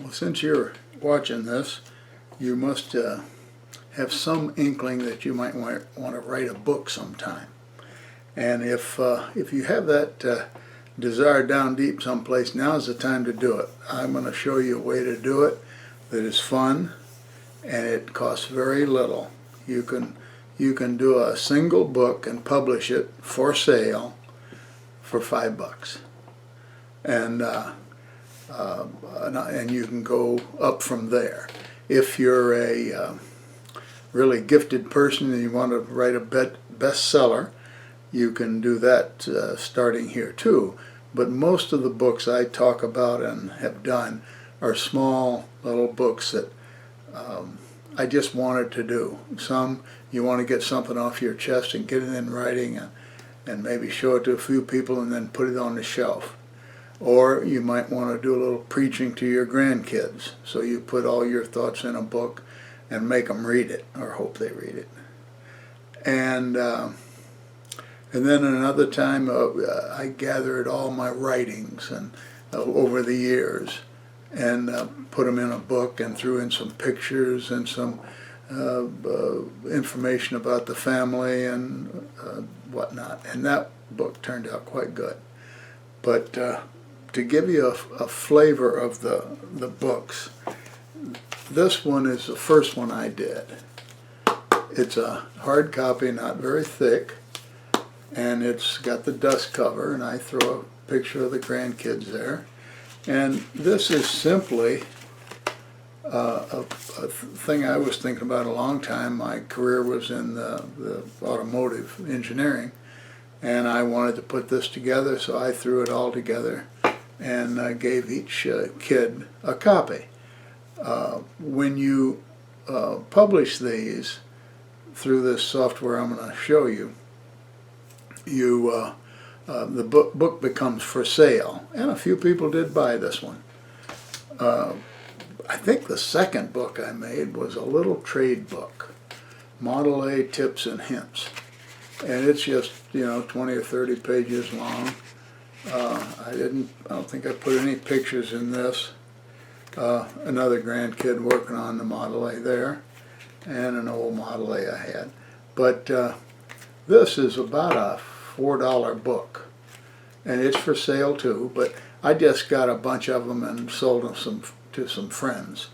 Well, since you're watching this, you must have some inkling that you might want to write a book sometime. And if you have that desire down deep someplace, now's the time to do it. I'm going to show you a way to do it that is fun and it costs very little. You can do a single book and publish it for sale for $5, and you can go up from there. If you're a really gifted person and you want to write a bestseller, you can do that starting here too. But most of the books I talk about and have done are small little books that I just wanted to do. Some you want to get something off your chest and get it in writing and maybe show it to a few people and then put it on the shelf. Or you might want to do a little preaching to your grandkids. So you put all your thoughts in a book and make them read it, or hope they read it. And then another time I gathered all my writings and over the years and put them in a book and threw in some pictures and some information about the family and whatnot. And that book turned out quite good. But to give you a flavor of the books, this one is the first one I did. It's a hard copy, not very thick, and it's got the dust cover, and I throw a picture of the grandkids there. And this is simply a thing I was thinking about a long time. My career was in the automotive engineering, and I wanted to put this together, so I threw it all together and gave each kid a copy. When you publish these through this software I'm going to show you, the book becomes for sale, and a few people did buy this one. I think the second book I made was a little trade book, Model A Tips and Hints, and it's just 20 or 30 pages long. I don't think I put any pictures in this. Another grandkid working on the Model A there, and an old Model A I had. But this is about a $4 book, and it's for sale too, but I just got a bunch of them and sold them to some friends.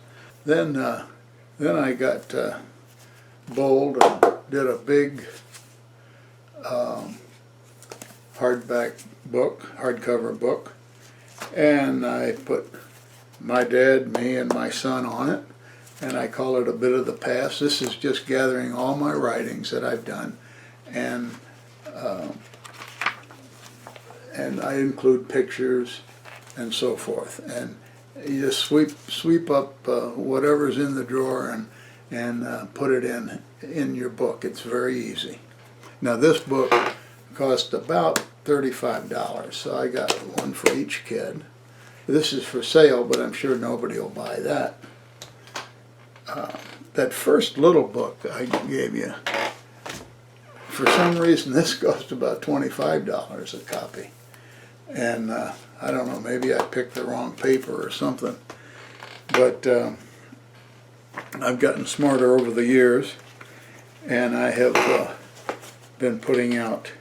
Then I got bold and did a big hardcover book, and I put my dad, me, and my son on it, and I call it A Bit of the Past. This is just gathering all my writings that I've done, and I include pictures and so forth. And you just sweep up whatever's in the drawer and put it in your book. It's very easy. Now this book cost about $35, so I got one for each kid. This is for sale, but I'm sure nobody will buy that. That first little book I gave you, for some reason this cost about $25 a copy. And I don't know, maybe I picked the wrong paper or something. But I've gotten smarter over the years, and I have been putting out,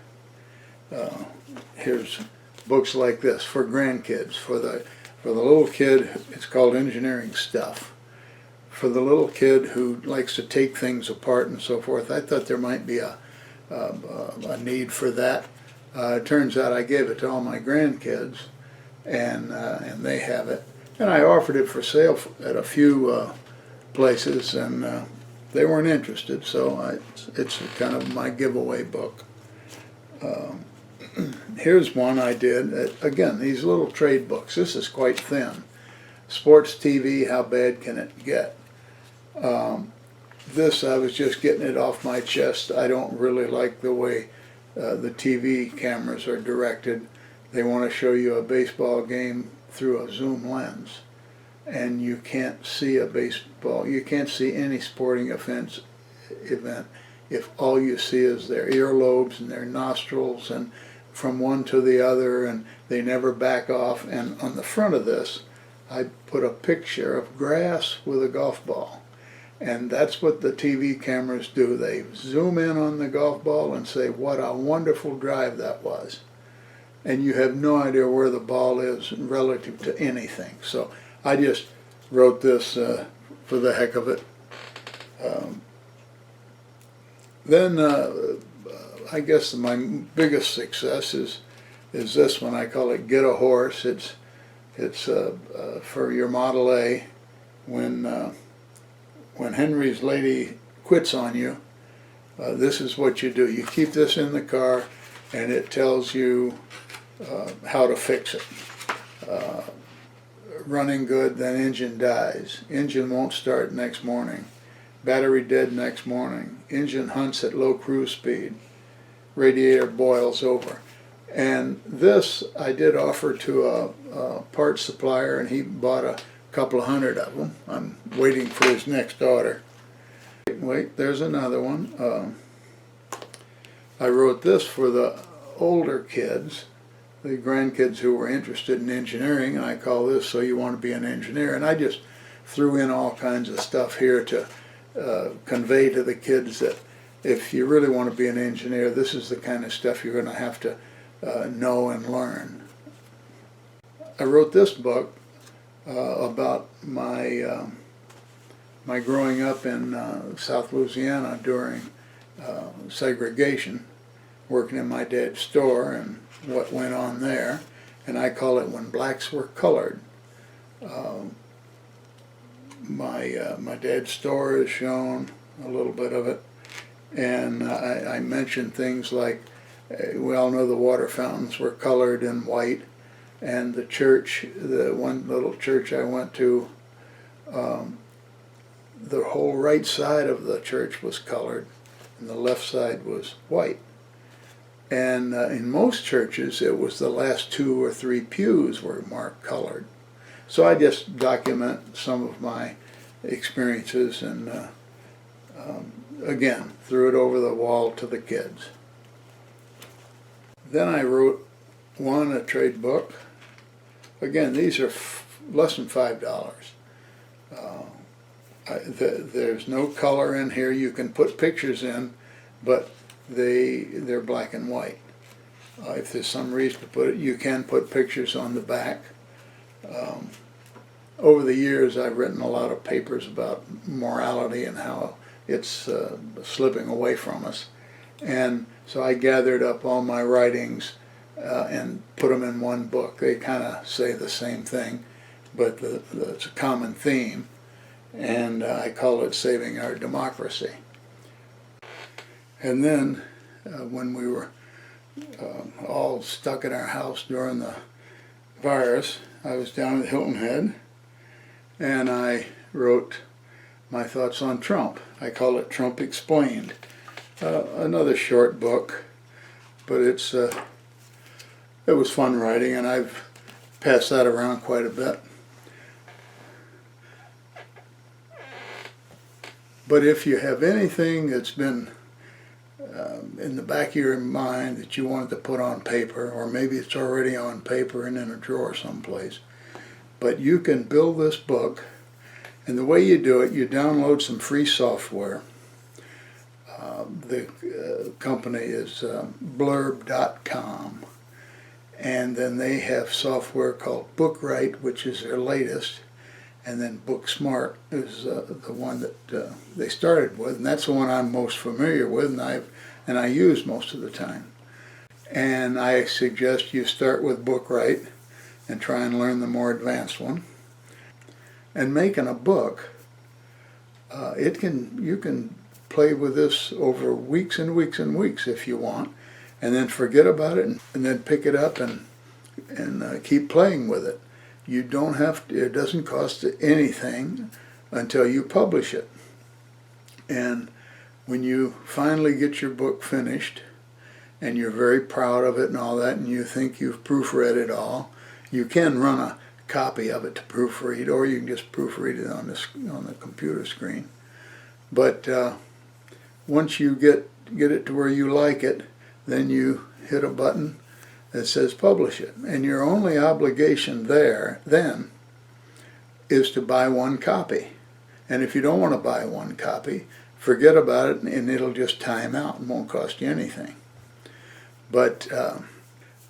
here's books like this for grandkids. For the little kid, it's called Engineering Stuff. For the little kid who likes to take things apart and so forth, I thought there might be a need for that. It turns out I gave it to all my grandkids, and they have it. And I offered it for sale at a few places, and they weren't interested, so it's kind of my giveaway book. Here's one I did. Again, these little trade books. This is quite thin. Sports TV, How Bad Can It Get? This, I was just getting it off my chest. I don't really like the way the TV cameras are directed. They want to show you a baseball game through a zoom lens, and you can't see a baseball, you can't see any sporting event if all you see is their earlobes and their nostrils and from one to the other, and they never back off. And on the front of this I put a picture of grass with a golf ball. And that's what the TV cameras do. They zoom in on the golf ball and say, what a wonderful drive that was. And you have no idea where the ball is relative to anything. So I just wrote this for the heck of it. Then I guess my biggest success is this one. I call it Get a Horse. It's for your Model A. When Henry's lady quits on you, this is what you do. You keep this in the car, and it tells you how to fix it. Running good, then engine dies. Engine won't start next morning. Battery dead next morning. Engine hunts at low cruise speed. Radiator boils over. And this I did offer to a parts supplier, and he bought a couple of hundred of them. I'm waiting for his next order. Wait, there's another one. I wrote this for the older kids, the grandkids who were interested in engineering, and I call this So You Want to Be an Engineer. And I just threw in all kinds of stuff here to convey to the kids that if you really want to be an engineer, this is the kind of stuff you're going to have to know and learn. I wrote this book about my my growing up in South Louisiana during segregation, working in my dad's store and what went on there, and I call it When Blacks Were Colored. My dad's store is shown, a little bit of it, and I mentioned things like we all know the water fountains were colored in white, and the church, the one little church I went to, the whole right side of the church was colored and the left side was white. And in most churches it was the last 2 or 3 pews were marked colored. So I just document some of my experiences and again threw it over the wall to the kids. Then I wrote a trade book. Again, these are less than $5. There's no color in here. You can put pictures in, but they're black and white. If there's some reason to put it, you can put pictures on the back. Over the years, I've written a lot of papers about morality and how it's slipping away from us. And so I gathered up all my writings and put them in one book. They kind of say the same thing, but it's a common theme, and I call it Saving Our Democracy. And then when we were all stuck in our house during the virus, I was down at Hilton Head, and I wrote my thoughts on Trump. I call it Trump Explained. Another short book, but it was fun writing, and I've passed that around quite a bit. But if you have anything that's been in the back of your mind that you wanted to put on paper, or maybe it's already on paper and in a drawer someplace, but you can build this book, and the way you do it, you download some free software. The company is blurb.com, and then they have software called Bookright, which is their latest, and then Booksmart is the one that they started with, and that's the one I'm most familiar with, and I use most of the time. And I suggest you start with Bookright and try and learn the more advanced one. And making a book, you can play with this over weeks and weeks and weeks if you want, and then forget about it and then pick it up and keep playing with it. You don't have to, it doesn't cost anything until you publish it. And when you finally get your book finished and you're very proud of it and all that, and you think you've proofread it all, you can run a copy of it to proofread, or you can just proofread it on the computer screen. But once you get it to where you like it, then you hit a button that says publish it. And your only obligation then is to buy one copy. And if you don't want to buy one copy, forget about it, and it'll just time out and won't cost you anything. But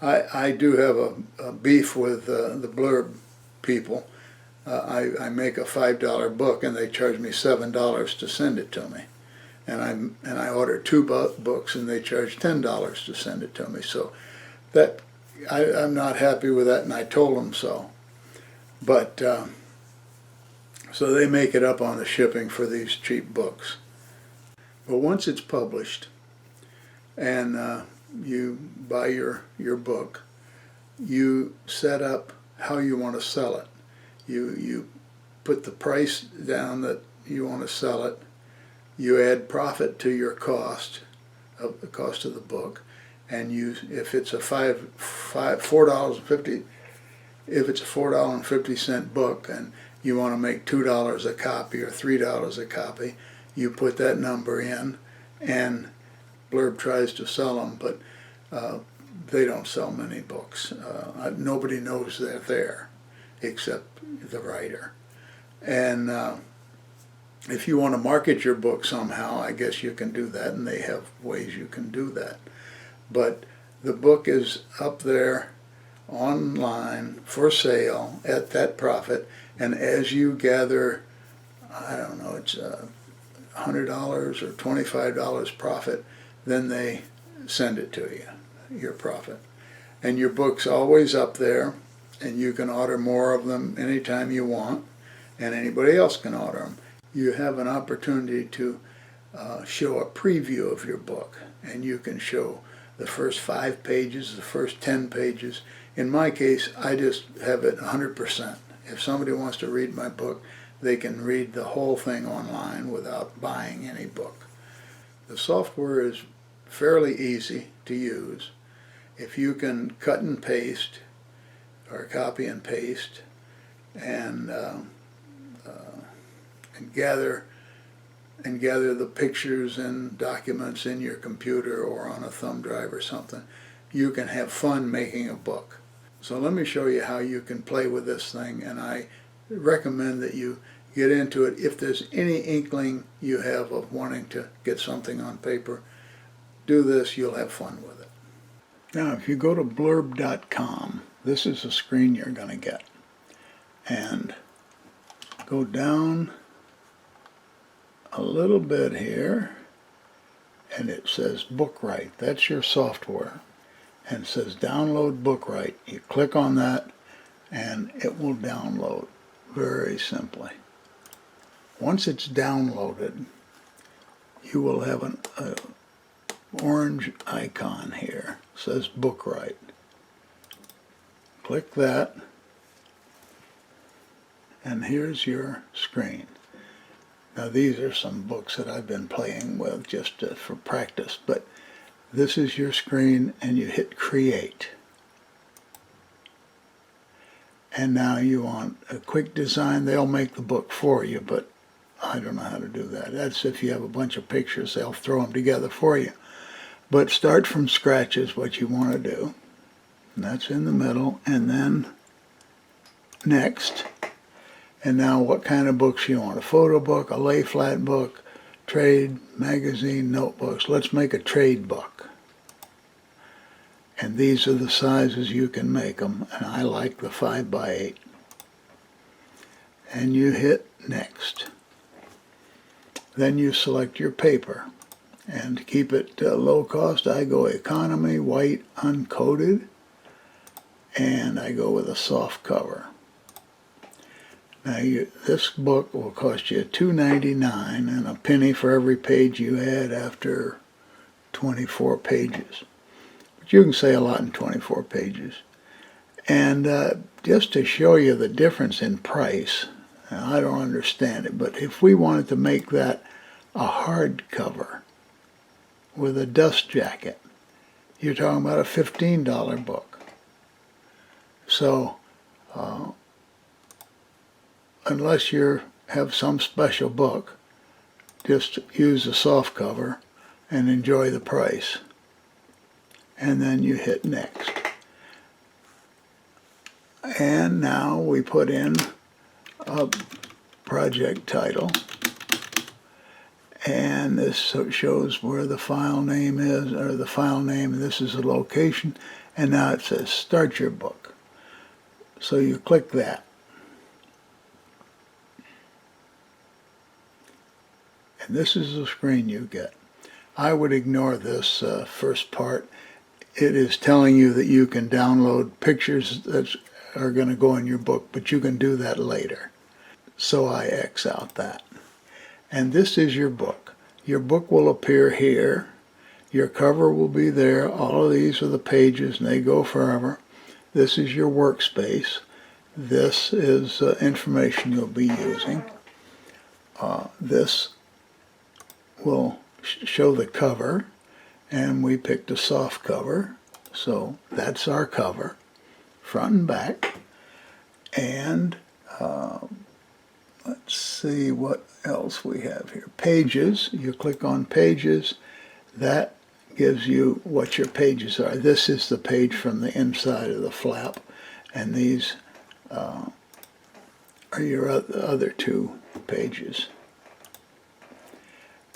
I do have a beef with the Blurb people. I make a $5 book and they charge me $7 to send it to me. And I order 2 books and they charge $10 to send it to me. So that I'm not happy with that, and I told them so. But so they make it up on the shipping for these cheap books. But once it's published and you buy your book, you set up how you want to sell it. You put the price down that you want to sell it. You add profit to your cost of the cost of the book, and if it's a $4.50 if it's a $4.50 book and you want to make $2 a copy or $3 a copy, you put that number in, and Blurb tries to sell them, but they don't sell many books. Nobody knows they're there except the writer. And if you want to market your book somehow, I guess you can do that, and they have ways you can do that. But the book is up there online for sale at that profit, and as you gather, I don't know, it's $100 or $25 profit, then they send it to you, your profit. And your book's always up there, and you can order more of them anytime you want, and anybody else can order them. You have an opportunity to show a preview of your book, and you can show the first 5 pages, the first 10 pages. In my case, I just have it 100%. If somebody wants to read my book, they can read the whole thing online without buying any book. The software is fairly easy to use. If you can cut and paste, or copy and paste, and gather the pictures and documents in your computer or on a thumb drive or something, you can have fun making a book. So let me show you how you can play with this thing, and I recommend that you get into it. If there's any inkling you have of wanting to get something on paper, do this, you'll have fun with it. Now if you go to blurb.com, this is the screen you're going to get. And go down a little bit here, and it says Bookright. That's your software. And it says download Bookright. You click on that and it will download very simply. Once it's downloaded, you will have an orange icon here. It says Bookright. Click that, and here's your screen. Now these are some books that I've been playing with just for practice, but this is your screen, and you hit create. And now you want a quick design. They'll make the book for you, but I don't know how to do that. That's if you have a bunch of pictures, they'll throw them together for you. But start from scratch is what you want to do. And that's in the middle, and then next. And now what kind of books you want? A photo book, a lay flat book, trade, magazine, notebooks. Let's make a trade book. And these are the sizes you can make them, and I like the 5x8. And you hit next. Then you select your paper, and to keep it low cost, I go economy, white, uncoated, and I go with a soft cover. Now this book will cost you $2.99 and a penny for every page you add after 24 pages. But you can say a lot in 24 pages. And just to show you the difference in price, I don't understand it, but if we wanted to make that a hardcover with a dust jacket, you're talking about a $15 book. So unless you have some special book, just use the soft cover and enjoy the price. And then you hit next. And now we put in project title, and this shows where the file name is, or the file name, and this is the location, and now it says start your book. So you click that. And this is the screen you get. I would ignore this first part. It is telling you that you can download pictures that are going to go in your book, but you can do that later. So I X out that. And this is your book. Your book will appear here. Your cover will be there. All of these are the pages, and they go forever. This is your workspace. This is information you'll be using. This will show the cover, and we picked a soft cover. So that's our cover, front and back. And let's see what else we have here. Pages. You click on pages. That gives you what your pages are. This is the page from the inside of the flap, and these are your other two pages.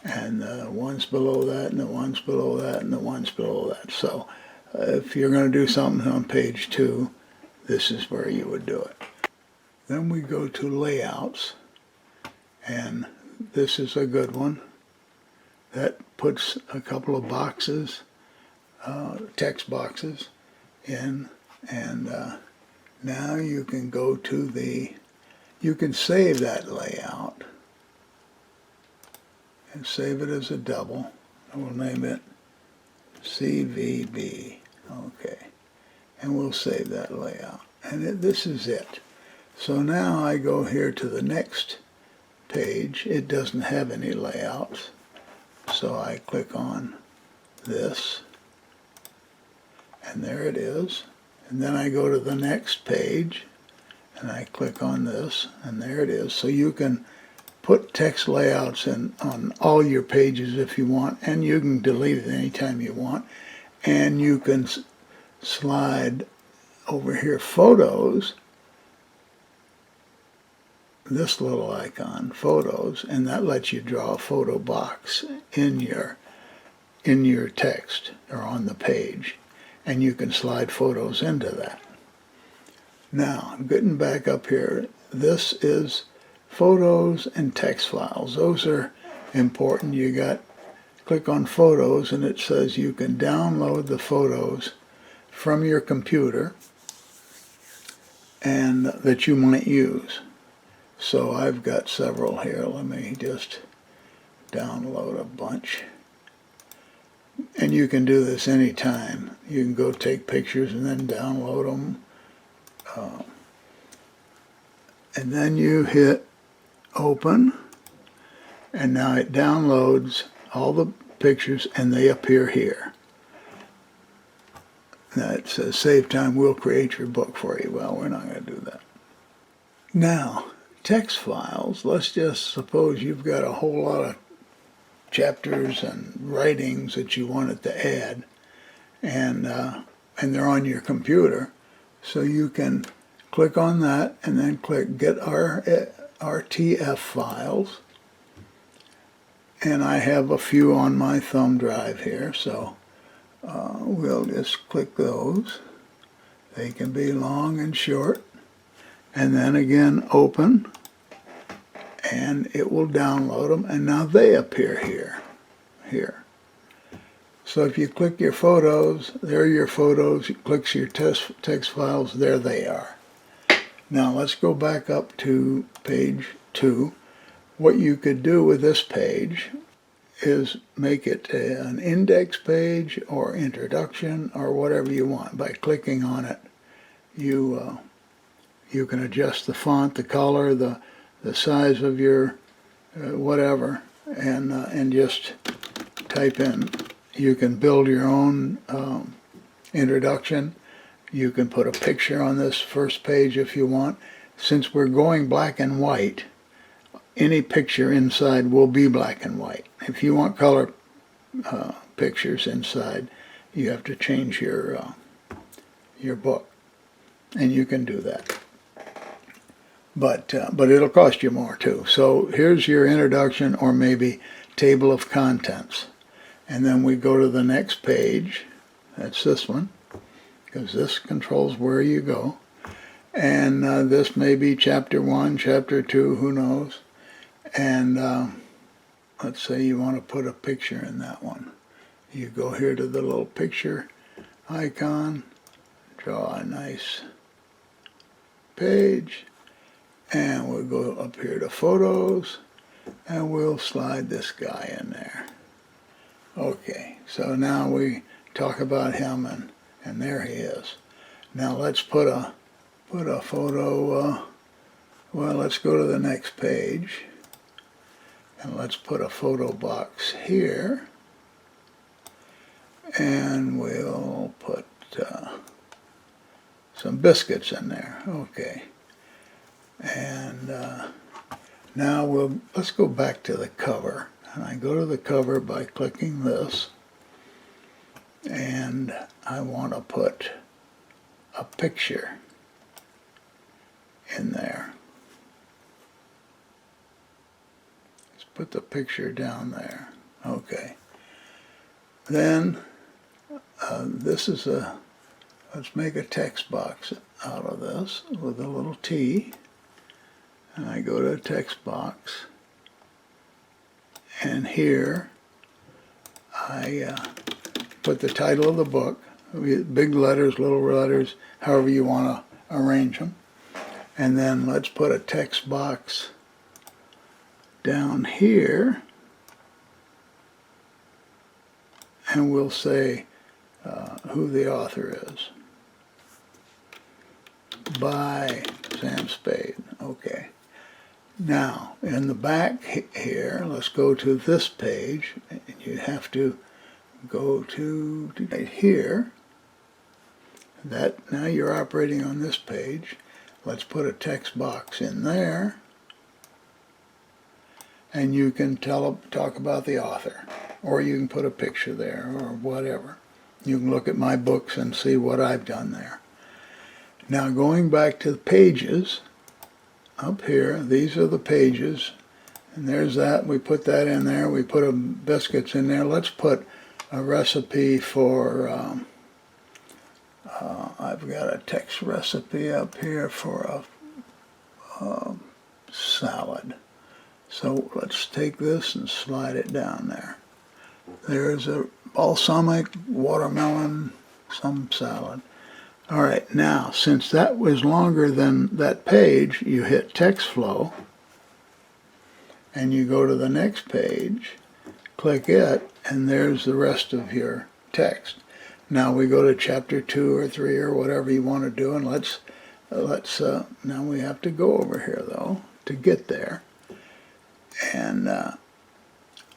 And the ones below that, and the ones below that, and the ones below that. So if you're going to do something on page 2, this is where you would do it. Then we go to layouts, and this is a good one. That puts a couple of boxes, text boxes in, and now you can go to you can save that layout and save it as a double. I will name it CVB. Okay, and we'll save that layout. And this is it. So now I go here to the next page. It doesn't have any layouts. So I click on this, and there it is. And then I go to the next page, and I click on this, and there it is. So you can put text layouts in on all your pages if you want, and you can delete it anytime you want. And you can slide over here photos, this little icon, photos, and that lets you draw a photo box in your text or on the page, and you can slide photos into that. Now, I'm getting back up here. This is photos and text files. Those are important. You got, click on photos, and it says you can download the photos from your computer and that you might use. So I've got several here. Let me just download a bunch. And you can do this anytime. You can go take pictures and then download them. And then you hit open, and now it downloads all the pictures, and they appear here. Now it says save time, we'll create your book for you. Well, we're not going to do that. Now, text files, let's just suppose you've got a whole lot of chapters and writings that you wanted to add, and they're on your computer. So you can click on that and then click Get RTF Files. And I have a few on my thumb drive here, so we'll just click those. They can be long and short. And then again, open, and it will download them, and now they appear here. So if you click your photos, there are your photos. You click your text files, there they are. Now let's go back up to page 2. What you could do with this page is make it an index page or introduction or whatever you want. By clicking on it, you can adjust the font, the color, the size of your whatever, and just type in. You can build your own introduction. You can put a picture on this first page if you want. Since we're going black and white, any picture inside will be black and white. If you want color pictures inside, you have to change your book, and you can do that. but it'll cost you more too. So here's your introduction, or maybe table of contents. And then we go to the next page. That's this one, because this controls where you go. And this may be chapter 1, chapter 2, who knows. And let's say you want to put a picture in that one. You go here to the little picture icon, draw a nice page, and we'll go up here to photos, and we'll slide this guy in there. Okay, so now we talk about him, and there he is. Now let's put a photo, well, let's go to the next page, and let's put a photo box here, and we'll put some biscuits in there. Okay, and now let's go back to the cover, and I go to the cover by clicking this, and I want to put a picture in there. Let's put the picture down there. Okay, then this is let's make a text box out of this with a little T, and I go to text box, and here I put the title of the book, big letters, little letters, however you want to arrange them. And then let's put a text box down here, and we'll say who the author is. By Sam Spade. Okay. Now, in the back here, let's go to this page, and you have to go to right here. Now you're operating on this page. Let's put a text box in there, and you can talk about the author, or you can put a picture there, or whatever. You can look at my books and see what I've done there. Now going back to the pages, up here, these are the pages, and there's that. We put that in there. We put biscuits in there. Let's put a recipe for, I've got a text recipe up here for a salad. So let's take this and slide it down there. There's a balsamic watermelon, some salad. All right, now, since that was longer than that page, you hit text flow, and you go to the next page, click it, and there's the rest of your text. Now we go to chapter 2 or 3 or whatever you want to do, and let's now we have to go over here though to get there, and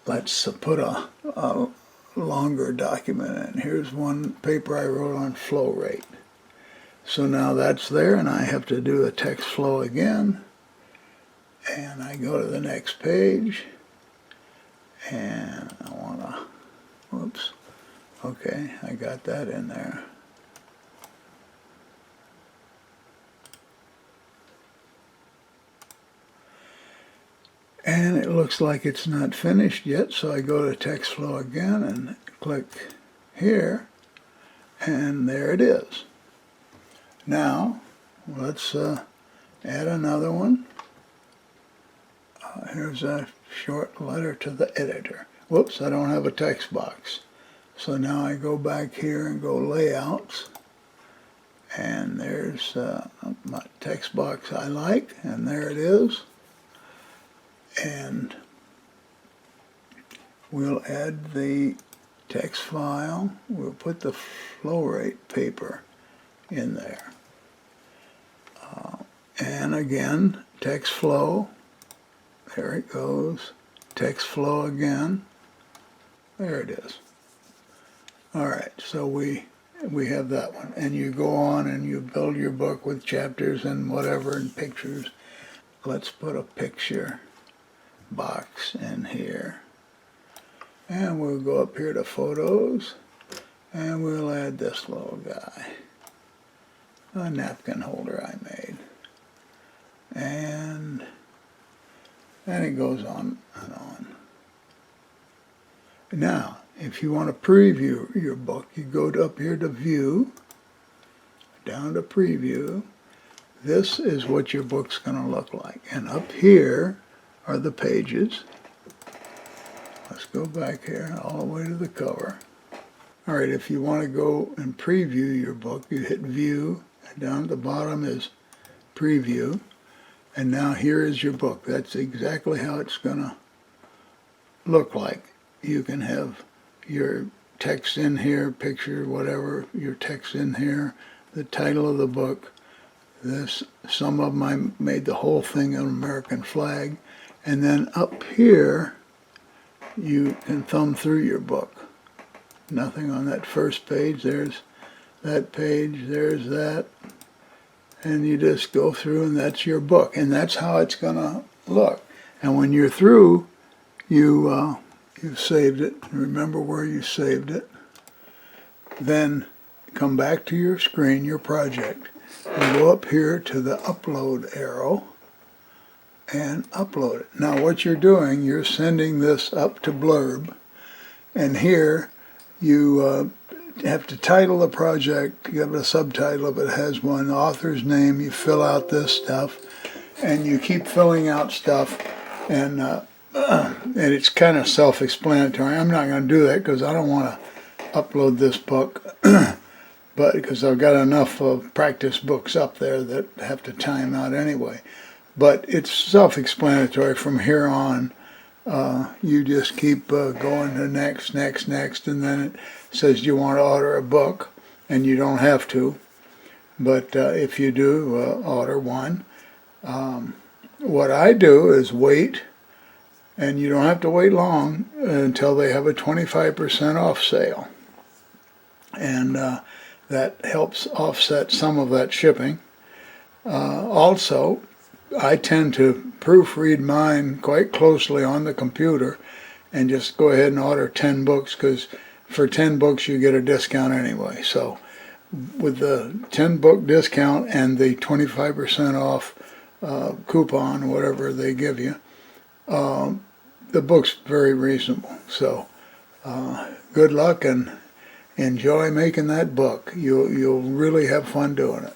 let's put a longer document in. Here's one paper I wrote on flow rate. So now that's there, and I have to do the text flow again, and I go to the next page, and I want to, whoops, okay, I got that in there. And it looks like it's not finished yet, so I go to text flow again and click here, and there it is. Now, let's add another one. Here's a short letter to the editor. Whoops, I don't have a text box. So now I go back here and go layouts, and there's my text box I like, and there it is. And we'll add the text file. We'll put the flow rate paper in there. And again, text flow. There it goes. Text flow again. There it is. All right, so we have that one. And you go on and you build your book with chapters and whatever and pictures. Let's put a picture box in here. And we'll go up here to photos, and we'll add this little guy. A napkin holder I made. and it goes on and on. Now, if you want to preview your book, you go up here to View, down to Preview. This is what your book's going to look like. And up here are the pages. Let's go back here all the way to the cover. All right, if you want to go and preview your book, you hit View, and down at the bottom is Preview. And now here is your book. That's exactly how it's going to look like. You can have your text in here, picture, whatever, your text in here, the title of the book. Some of them I made the whole thing an American flag. And then up here, you can thumb through your book. Nothing on that first page. There's that page, there's that. And you just go through, and that's your book. And that's how it's going to look. And when you're through, you've saved it. Remember where you saved it. Then come back to your screen, your project, and go up here to the upload arrow and upload it. Now what you're doing, you're sending this up to Blurb, and here you have to title the project, give it a subtitle if it has one, the author's name, you fill out this stuff, and you keep filling out stuff, and it's kind of self-explanatory. I'm not going to do that because I don't want to upload this book, but because I've got enough practice books up there that have to time out anyway. But it's self-explanatory from here on. You just keep going to next, and then it says you want to order a book, and you don't have to. But if you do, order one. What I do is wait, and you don't have to wait long until they have a 25% off sale. And that helps offset some of that shipping. Also, I tend to proofread mine quite closely on the computer and just go ahead and order 10 books, because for 10 books you get a discount anyway. So with the 10 book discount and the 25% off coupon, whatever they give you, the book's very reasonable. So good luck and enjoy making that book. You'll really have fun doing it.